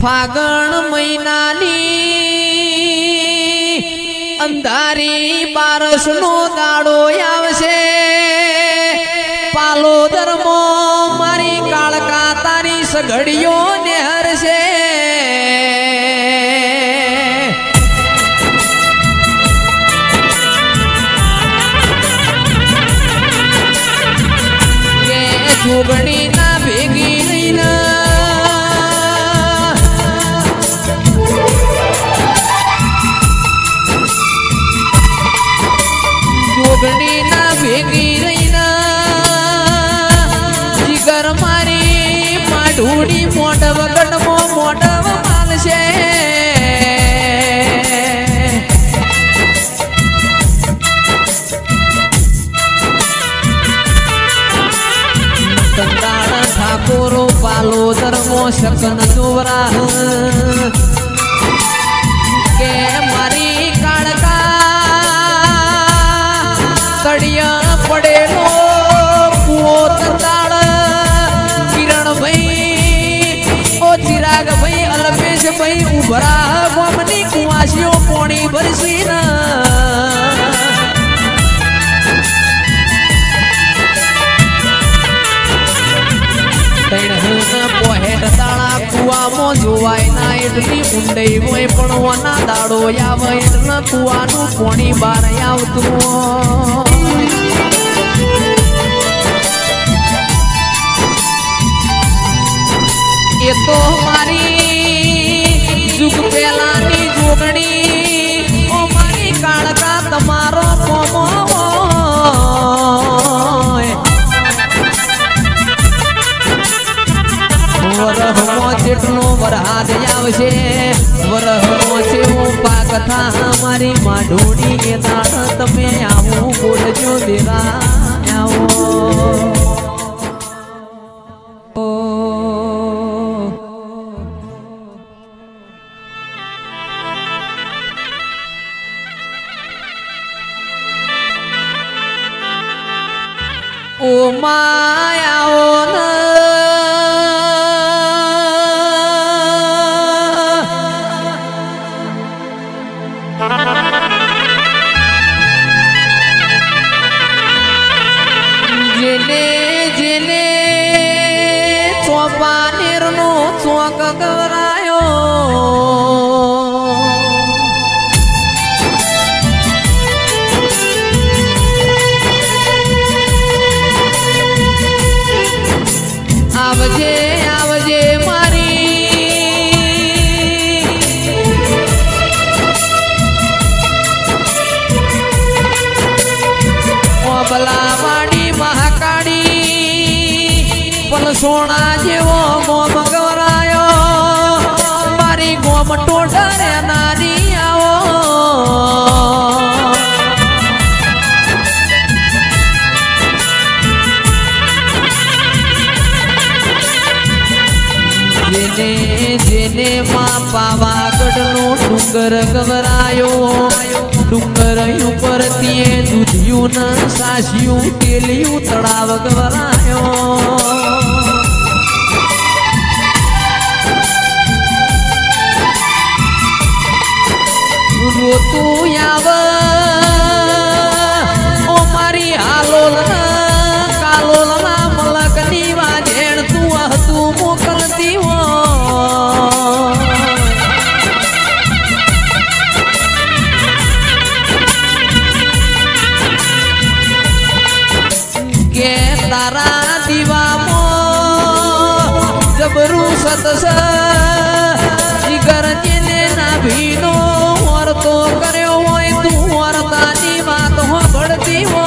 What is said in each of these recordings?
फागण महीनानी अंधारी बारस no दाड़ो आवशे पालोदर मो मारी काळका तारी सघड़ियो ने हरशे के जोगणी ना भेगी नहीं ना जोगणी ना भेगी नहीं ना जिगर मारी माढूड़ी मोटव गणमो मोटव मानशे कंदाड़ ठाकोरो पालो धर्मो शकन जोवरा के मारी काड़का तड़िया पड़ेलो कुओ तरदाड़ किरण भाई ओ चिराग भाई अलपेश भाई उभरा गोमनी कुआसियो पोणी भरसी ना पोहेट ताड़ा कुआ मो जोवाय ना एटली ऊंडई होय पण वना दाड़ो आवे એટલે કુવાનું પોણી બહાર આવતું એ તો મારી જુગ પેલાની જોગણી ઓ મારી કાળકા તમારો કોમો वरहमो जेटलो वरहाद आवशे वरहमो छेवो पाकथा हमारी माढोड़ी के दाड़ तमे आवो बोलजो देवा आवो ओ माया ओ न जेने जेने चौपानेर नो चौक गवरायो आवजे आवजे मारी बलावाड़ी महाकाड़ी पल सोना जेवो गोम गवरायो मारी गोम टोडरे नारी आवो जेने जेने मां पावागढ़ नो डूंगर गवरायो डूंगर ऊपर तिये दूधियू न सासियू तेलियू तड़ाव गवरायो रोतू याव ओ मारी हालोल न कालोल ना मलकनी वाजेण तू मोकलती हो तारा दीवा मो जबरू सतस जिगर जेने ना भीनो और तो करयो होय तू और तानी बात हो बढ़ती हो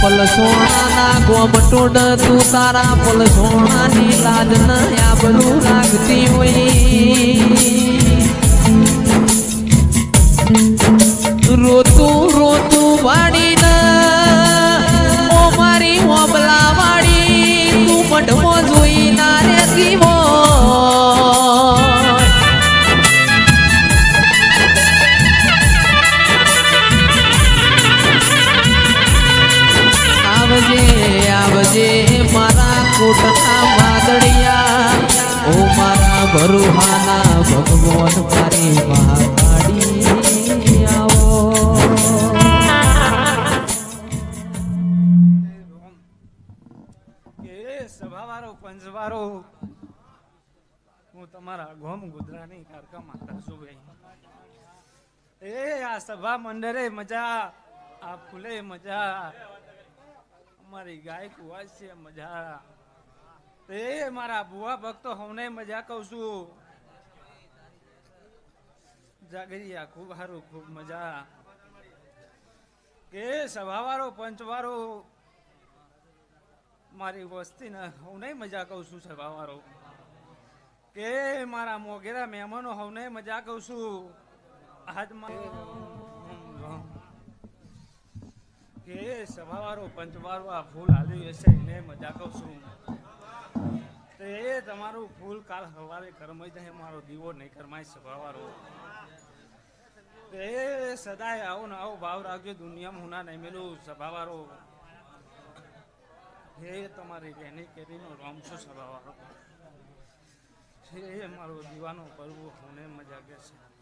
पल सोना ना गोम टोड तू तारा पल सोना नी लाज न आबरू लागती होई रोतू रोतू वाड़ी न ओ मारी ओबला वाड़ी तू मढमो जोई ना रेती हो બોન મારી મહાકાળી આવો સભાવાળો પંચવાળો હું તમારા ગોમ ગુદરાની કારકા માતા છું ભાઈ આ સભા મંડળે મજા આ ફૂલે મજા અમારી ગાય કુવા છે મજા મારા બુવા ભક્તો હમને મજા કહું છું જાગરિયા ખૂબ સારું ખૂબ મજા કે સભાવાળો પંચવાળો મારી વસ્તી ને હું નહીં મજા કહું છું સભાવાળો કે મારા મોગેરા મહેમાનો હું નહીં મજા કહું છું કે સભાવાળો પંચવાળો આ ફૂલ હાલ્યું હશે એને મજા કહું છું તો એ તમારું ફૂલ કાલ સવારે કરમાઈ જાય મારો દીવો નહીં કરમાય સભાવાળો એ સદાય આવો ને આવો ભાવ રાખજો દુનિયામાં હુના નહીં મેલું સભાવાળો હે તમારી રહેણી કેરીનો રામસો સભાવાળો એ મારો દીવાનો પર્વ હોને મજા કે છે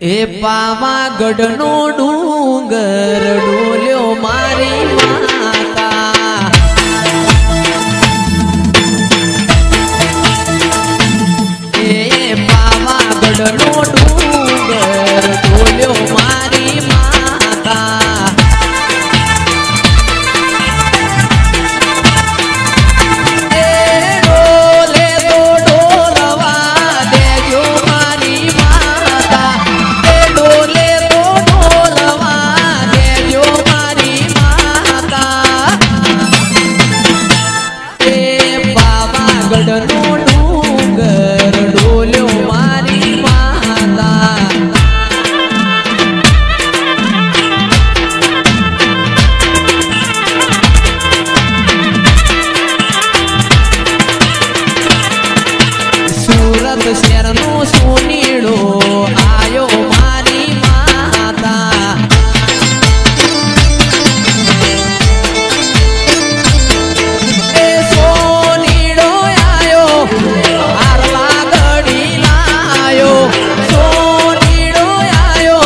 એ પાવાગઢનો ડુંગર ડોલ્યો મારી માતા એ પાવાગઢનો ડુંગર ડોલ્યો મારી માતા એ ડોલે તો ડોલવા દેજો મારી માતા ડોલે તો ડોલવા દેજો મારી માતા એ પાવાગઢનો ડુંગર ડોલ્યો મારી માતા સુરત શહેરનો સોનીડો આયો મારી માતા એ સોનીડો આયો આરલા ગડી લાયો સોનીડો આયો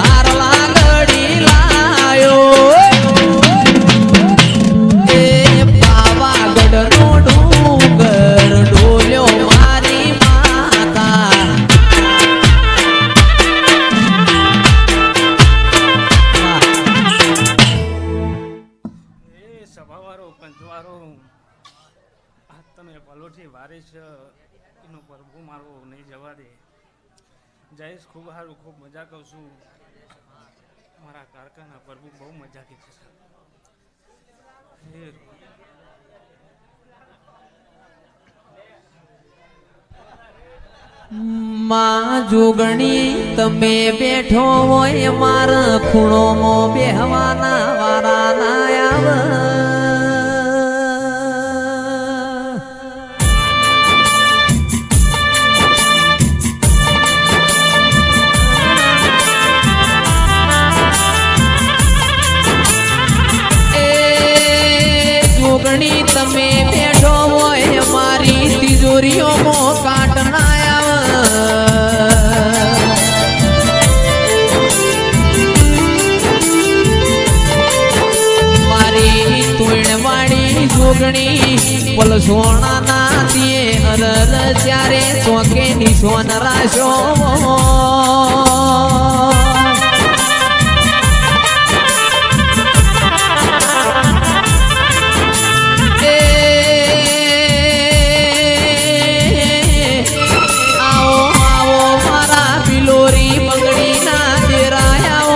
આરલા ગડી લાયો એ પાવાગઢનો ડુંગર ડોલ્યો મારી માતા એ સભાવાળો પંચવાળો આ તમે પલોઠી વારીશ એનો પ્રભુ મારો નહીં જવા દે જયેશ ખૂબ સારું ખૂબ મજા કહું છું મારા કારખાના પ્રભુ બહુ મજા કીધી છે માં જોગણી તમે બેઠો હોય મારા ખૂણોમાં બેહવાના વારા ના આવે એ જોગણી તમે બેઠો હોય મારી તિજોરીઓમાં કાંટ ના જોગણી પલ સોના ના દિયે અરર ત્યારે ચોકે નિશોન રાશો આવો આવો મારા બિલોરી બંગડી ના દેરાયા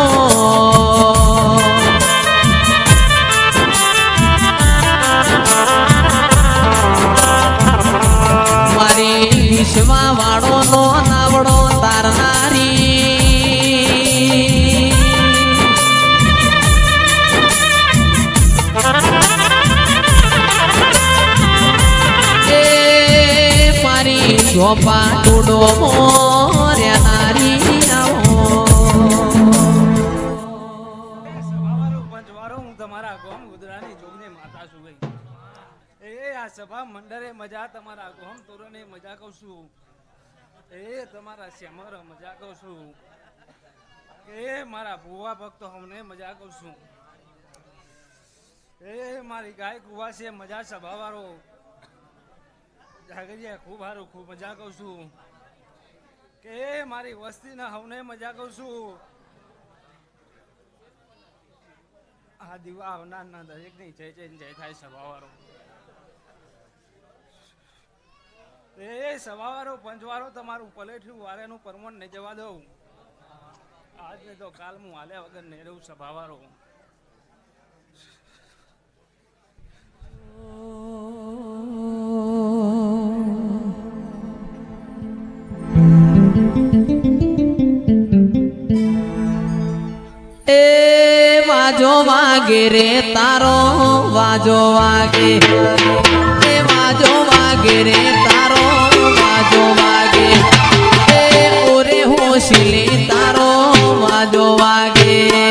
મારી વિશ્વા વાળો નો નાવડો તારનારી ચોપા ટુડો મોર્યા નારી આવો સભાવાળો પંચવાળો હું તમારા ગોમ ગુદરાની જોગને માતા છું ભાઈ એ આ સભા મંડળે મજા તમારા ગોમ તોરણે મજા કહું છું એ તમારા શ્યામર મજા કહું છું એ મારા ભુવા ભક્તો અમને મજા કહું છું એ મારી ગાય કુવા છે મજા સભાવાળો જાગરિયા ખૂબ સારું ખૂબ મજા કહું છું કે મારી વસ્તીના હવને મજા કહું છું આ દીવા આવનારના દરેકની જય જય જય થાય સભાવાળો એ સભાવાળો પંચવાળો તમારું પલેઠ્યું વારેનું પરમણ નહીં જવા દઉં આજને તો કાલ હું હાલ્યા વગર નહીં રહું સભાવાળો વાજો વાગે રે તારો વાજો વાગે એ વાજો વાગે રે તારો વાજો વાગે એ ઓરે હોશલી તારો વાજો વાગે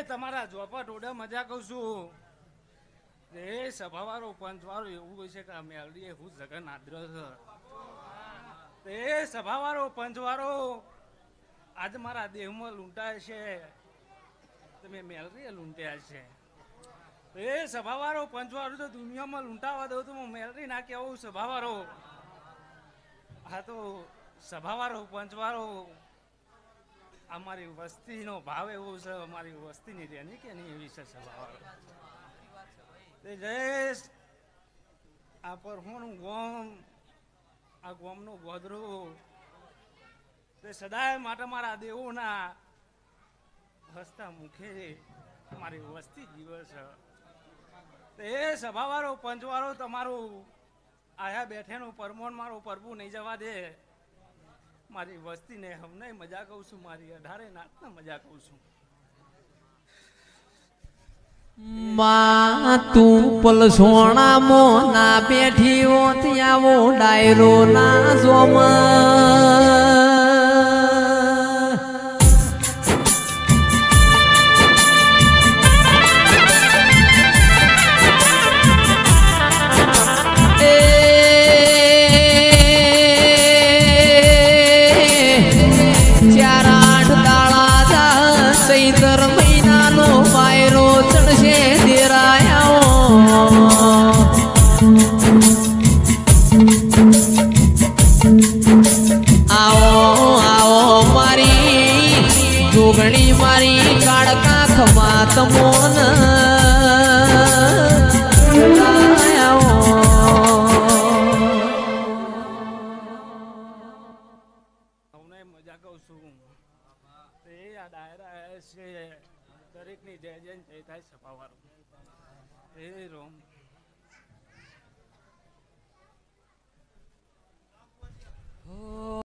તમારા જોપા ટોડા મજા કહું છું એ સભાવાળો પંચવાળો એવું હોય છે કે મેલડી હું જગન આદ્ર છે એ સભાવાળો પંચવાળો આજ મારા દેહમાં લૂંટાય છે તમે મેલડીએ લૂંટ્યા છે એ સભાવાળો પંચવાળો તો દુનિયામાં લૂંટાવા દઉં તો હું મેલડી ના કહેવું સભાવાળો હા તો સભાવાળો પંચવાળો અમારી વસ્તીનો ભાવ એવો છે અમારી વસ્તીની રેની કે નહીં એવી છે સભાવાળો જયેશ આ પરહોનું ગોમ આ ગોમનું ગોદરું તે સદાય માટે મારા દેવોના હસતા મુખે મારી વસ્તી જીવે છે તે સભાવાળો પંચવાળો તમારું આયા બેઠેનું પરમોણ મારો પ્રભુ નહીં જવા દે મારી વસ્તીને હમને મજા કહું છું મારી 18 નાતને મજા કહું છું માં તું પલસોણા મો ના બેઠી હો ત્યાં વો ડાયરો ના જોમાં જોગણી મારી કાળકા ખમા તમોન મજા કહું છું એ આ ડાયરા છે દરેકની જય જય જય થાય સભાવાળો એ રોમ